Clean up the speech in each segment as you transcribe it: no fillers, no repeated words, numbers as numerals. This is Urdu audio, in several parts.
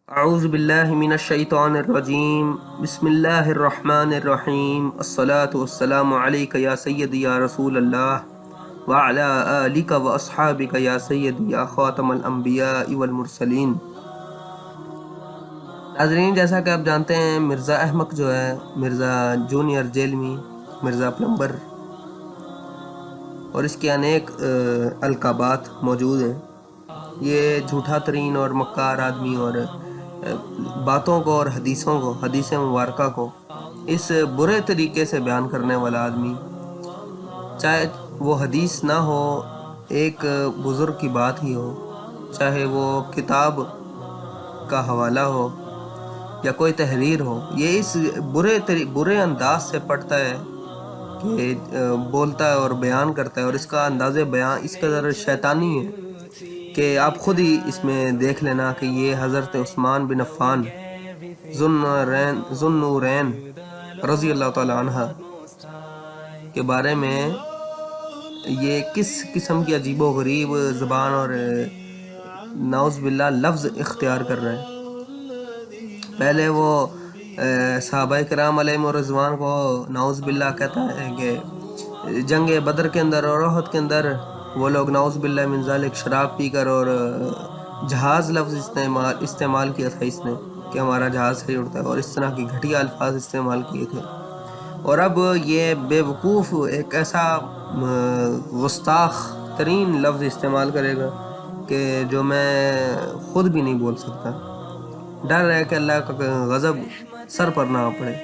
اعوذ باللہ من الشیطان الرجیم بسم اللہ الرحمن الرحیم الصلاة والسلام علیک یا سیدی یا رسول اللہ وعلی آلک و اصحابک یا سیدی یا خاتم الانبیاء والمرسلین۔ ناظرین، جیسا کہ آپ جانتے ہیں مرزا احمق جو ہے، مرزا جونیئر جیلمی، مرزا پلمبر اور اس کے انیک القابات موجود ہیں۔ یہ جھوٹا ترین اور مکار آدمی اور باتوں کو اور حدیث مبارکہ کو اس برے طریقے سے بیان کرنے والا آدمی، چاہے وہ حدیث نہ ہو، ایک بزرگ کی بات ہی ہو، چاہے وہ کتاب کا حوالہ ہو یا کوئی تحریر ہو، یہ اس برے انداز سے پڑھتا ہے کہ بولتا ہے اور بیان کرتا ہے، اور اس کا انداز بیان اس قدر شیطانی ہے کہ آپ خود ہی اس میں دیکھ لینا کہ یہ حضرت عثمان بن عفان ذو النورین رضی اللہ تعالی عنہ کے بارے میں یہ کس قسم کی عجیب و غریب زبان اور نعوذ باللہ لفظ اختیار کر رہے ہیں۔ پہلے وہ صحابہ کرام علیہم رضوان کو نعوذ باللہ کہتا ہے کہ جنگ بدر کے اندر اور احد کے اندر وہ لوگ نعوذ باللہ من ذالک شراب پی کر اور جہاز لفظ استعمال کیا تھا اس نے کہ ہمارا جہاز صحیح اڑتا ہے، اور اس طرح کی گھٹیا الفاظ استعمال کیے تھے۔ اور اب یہ بے وقوف ایک ایسا گستاخ ترین لفظ استعمال کرے گا کہ جو میں خود بھی نہیں بول سکتا۔ ڈر ہے کہ اللہ کا غضب سر پر نہ پڑے،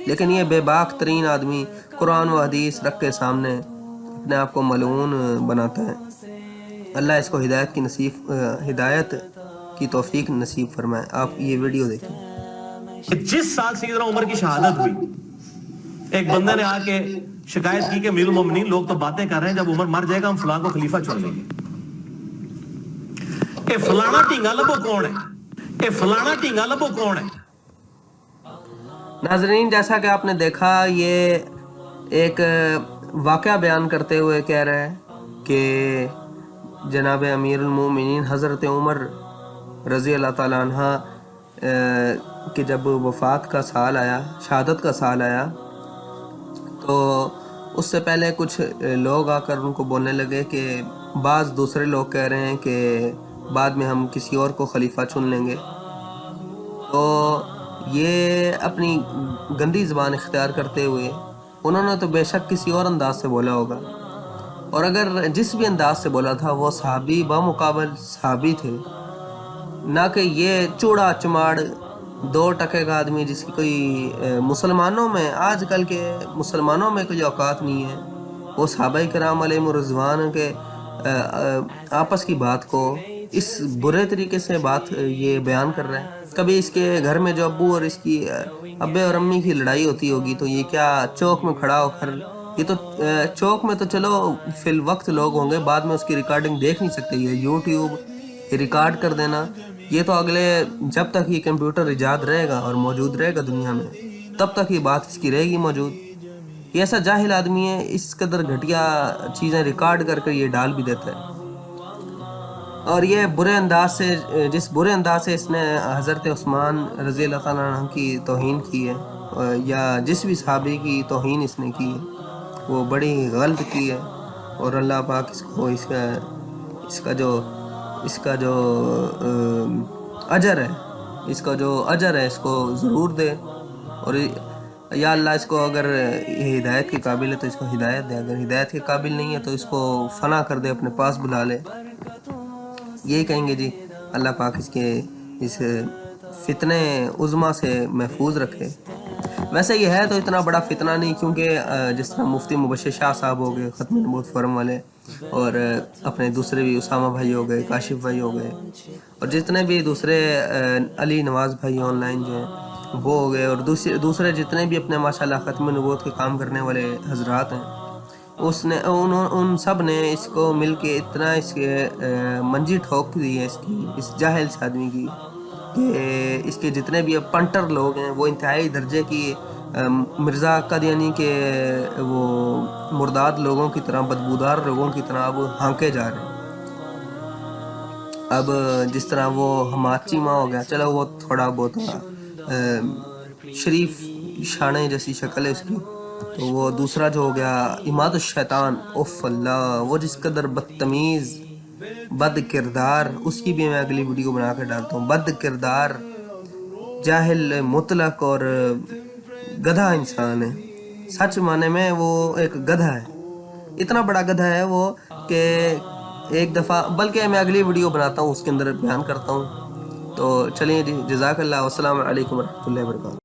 لیکن یہ بے باک ترین آدمی قرآن و حدیث رکھ کے سامنے اپنے آپ کو ملعون بناتا ہے۔ اللہ اس کو ہدایت کی توفیق نصیب فرمائے۔ آپ یہ ویڈیو دیکھیں۔ جس سال سیدنا عمر کی شہادت ہوئی، ایک بندے نے آ کے شکایت کی کہ امیر المومنین، لوگ تو باتیں کر رہے ہیں جب عمر مر جائے گا ہم فلاں کو خلیفہ چن لیں گے۔ اے فلانا ٹینگا لبو کون ہے؟ اے فلانا ٹینگا لبو کون ہے؟ ناظرین، جیسا کہ آپ نے دیکھا، یہ ایک واقعہ بیان کرتے ہوئے کہہ رہا ہے کہ جناب امیر المومنین حضرت عمر رضی اللہ تعالیٰ عنہ کہ جب وفات کا سال آیا، شہادت کا سال آیا، تو اس سے پہلے کچھ لوگ آ کر ان کو بولنے لگے کہ بعض دوسرے لوگ کہہ رہے ہیں کہ بعد میں ہم کسی اور کو خلیفہ چن لیں گے۔ تو یہ اپنی گندی زبان اختیار کرتے ہوئے انہوں نے تو بے شک کسی اور انداز سے بولا ہوگا، اور اگر جس بھی انداز سے بولا تھا وہ صحابی بمقابل صحابی تھے، نہ کہ یہ چوڑا چماڑ دو ٹکے کا آدمی جس کی کوئی مسلمانوں میں، آج کل کے مسلمانوں میں کوئی اوقات نہیں ہے۔ وہ صحابہ کرام علیہم رضوان کے آپس کی بات کو اس برے طریقے سے بات یہ بیان کر رہا ہے۔ کبھی اس کے گھر میں جو ابو اور اس کی ابے اور امی کی لڑائی ہوتی ہوگی تو یہ کیا چوک میں کھڑا ہو کر، یہ تو چوک میں تو چلو فی الوقت لوگ ہوں گے، بعد میں اس کی ریکارڈنگ دیکھ نہیں سکتے، یہ یوٹیوب ریکارڈ کر دینا، یہ تو اگلے جب تک یہ کمپیوٹر ایجاد رہے گا اور موجود رہے گا دنیا میں تب تک یہ بات اس کی رہے گی موجود۔ یہ ایسا جاہل آدمی ہے، اس قدر گھٹیا چیزیں ریکارڈ کر کے یہ ڈال بھی دیتا ہے، اور یہ برے انداز سے، جس برے انداز سے اس نے حضرت عثمان رضی اللہ تعالیٰ عنہ کی توہین کی ہے یا جس بھی صحابی کی توہین اس نے کی ہے، وہ بڑی غلط کی ہے، اور اللہ پاک اس کو اس کا جو اجر ہے اس کو ضرور دے، اور یا اللہ اس کو اگر یہ ہدایت کے قابل ہے تو اس کو ہدایت دے، اگر ہدایت کے قابل نہیں ہے تو اس کو فنا کر دے، اپنے پاس بلا لے۔ یہی کہیں گے جی، اللہ پاک اس فتنے عظمیٰ سے محفوظ رکھے۔ ویسے یہ ہے تو اتنا بڑا فتنہ نہیں، کیونکہ جس طرح مفتی مبشر شاہ صاحب ہو گئے ختم نبوت فورم والے، اور اپنے دوسرے بھی اسامہ بھائی ہو گئے، کاشف بھائی ہو گئے، اور جتنے بھی دوسرے علی نواز بھائی آن لائن جو ہیں وہ ہو گئے، اور دوسرے جتنے بھی اپنے ماشاءاللہ ختم نبوت کے کام کرنے والے حضرات ہیں، ان سب نے اس کو مل کے اتنا اس کے منجی ٹھوک دی ہے اس جاہل سے آدمی کی، کہ اس کے جتنے بھی اب پنٹر لوگ ہیں وہ انتہائی درجے کی مرزا قادیانی کے وہ مرداد لوگوں کی طرح، بدبودار لوگوں کی طرح اب ہانکے جا رہے ہیں۔ اب جس طرح وہ ہماچی ماں ہو گیا، چلو وہ تھوڑا بہت شریف شانے جیسی شکل ہے اس کی، تو وہ دوسرا جو ہو گیا اماد الشیطان، اوف اللہ، وہ جس قدر بدتمیز بد کردار، اس کی بھی میں اگلی ویڈیو بنا کے ڈالتا ہوں. بد کردار، جاہل مطلق اور گدھا انسان ہے. سچ معنی میں وہ ایک گدھا ہے، اتنا بڑا گدھا ہے وہ کہ ایک دفعہ، بلکہ میں اگلی ویڈیو بناتا ہوں اس کے اندر بیان کرتا ہوں. تو چلیے جی، جزاک اللہ، والسلام علیکم ورحمۃ اللہ وبرکاتہ.